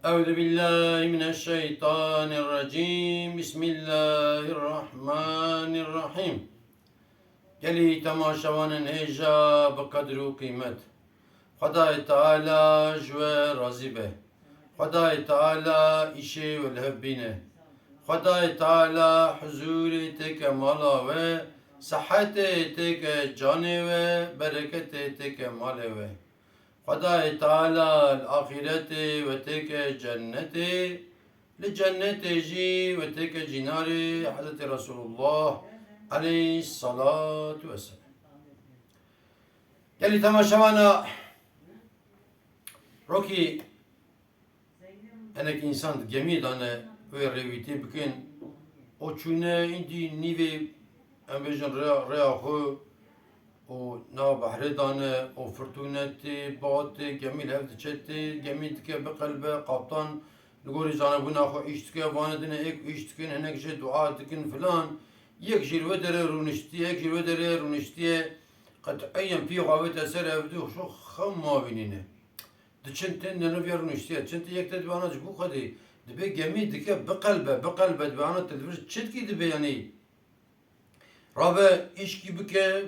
أعوذ بالله من الشيطان الرجيم بسم الله الرحمن الرحيم گلی تماشاوان هجا بقدر و قیمت خدای تعالی جوه راضی به خدای تعالی ایشه و الهبینه خدای تعالی حضور تک مالا و صحت تک جانه و برکت تک ماله و خدای تعالی الآخرت و تک جنت لجنت جی و تک جنار حضرت رسول الله علیه الصلاة والسلام. یعنی تماشاوانا روکی انک انسان گمی دانه و رویتی بکن o çune indi nive embejin rea xo o na bahre dane o fırtuneti baati gemil hevdi çetti gemil dike be kalbe kaptan ligori zane buna xo iştike vanedine ek iştikin enek je dua dikin filan yek jirve dere runiştiye yek jirve dere runiştiye qat'iyen fi gavet eser evdi şu xam mavinine diçin ten ne ver runiştiye çinti yek de bana bu kadi dibe gemi dike be kalbe dibe ana televir çetki dibe yani Rabe iş gibi ke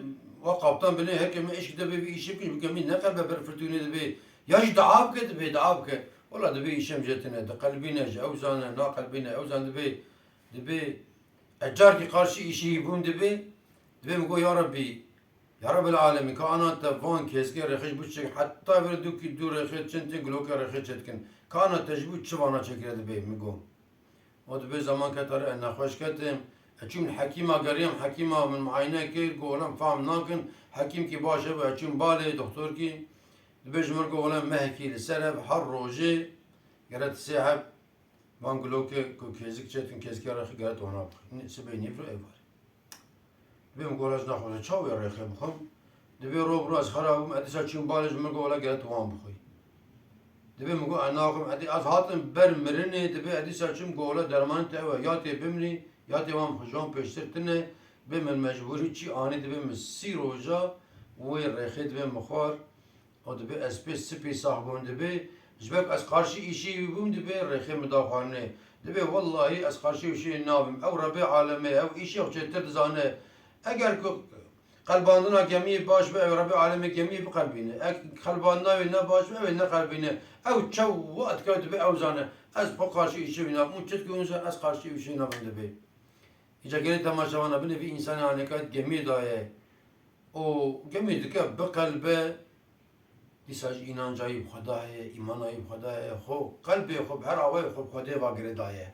ve kaptan beni hekime iş gibi bir işim ki gemi ne kalbe bir fırtına dibe yaş daab ke dibe daab ke valla dibe işim jetine de kalbine evzane na kalbine evzan dibe ecar ki karşı işi bun dibe mi go ya Rabbi ya Rabbil alemin kainat van keske rehiş bu çek hatta bir duki dur rehiş çente gloka rehiş çetkin kainat tecbu çivana çekir dibe mi go o dibe zaman katar en hoş ketim اچون حکیما گریم حکیما من معاینه کرد گولم فهم نکن حکیم کی باشه و اچون باله دکتر کی دبیج مر گولم مهکی لسرف هر روزه گرت سحب من گلوک کو کیزک چتن کیزک رخی گرت اونا سبی نیفر ایوار دبیم گولش نخوره چاوی رخی بخم دبی رو براز خرابم ادیس اچون بالش مر گولا گرت وان بخوی دبیم گو اناقم ادی از هاتم بر مرنه دبی ادیس اچون گولا درمان ته و یاتی بمری یا devam hocam peştertine be men mecburi çi ani de be mesi roja ve rehet ve mukhar o de be espes spi sahbun de be jbek az karşı işi bum de be rehe müdafane de be vallahi az karşı işi nabim ev rabbi aleme ev işi yok çeter zane eğer ki kalbandına gemi baş ve ev rabbi aleme gemi bu kalbine kalbanda ve ne baş ve ne kalbine ev çav vat kaydı be ev zane az bu karşı işi nabim çet ki az karşı işi nabim de be İşte geri tamaşavana bir nevi insani hanekat gemi daye. O gemi dike be kalbe disaj inancayı Xudaya, imanayı Xudaya, xo kalbi xo her avay xo Xudaya va gere daye.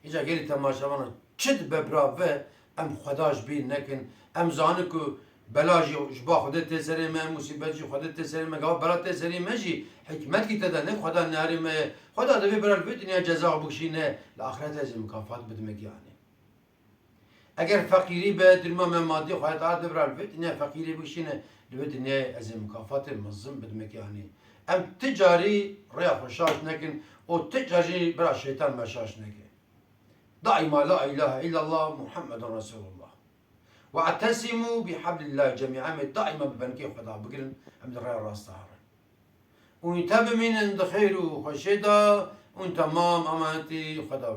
İşte geri tamaşavana çid bebra ve em Xudaj bir nekin em zanı ku belajı jba Xuda teseri me musibetçi Xuda teseri me gav bela teseri me ji hikmet ki teda ne Xuda nari me Xuda da bir beral bir dünya ceza bukşine la ahiret ez mükafat bitmek yani. اگر فقیری به درمان مادی خواهد عاد برای فت نه فقیری بکشینه دوید نه از مکافات منظم بدمک یعنی ام تجاری ریا خوشاش نکن و تجاری برای شیطان مشاش نکن دائما لا اله الا الله محمد رسول الله واعتصموا بحبل الله جميعا دائما ببنكي خدا بقرن ام ریا راست هارن وانتبه من عند خير وخشيدا وانت تمام امانتي خدا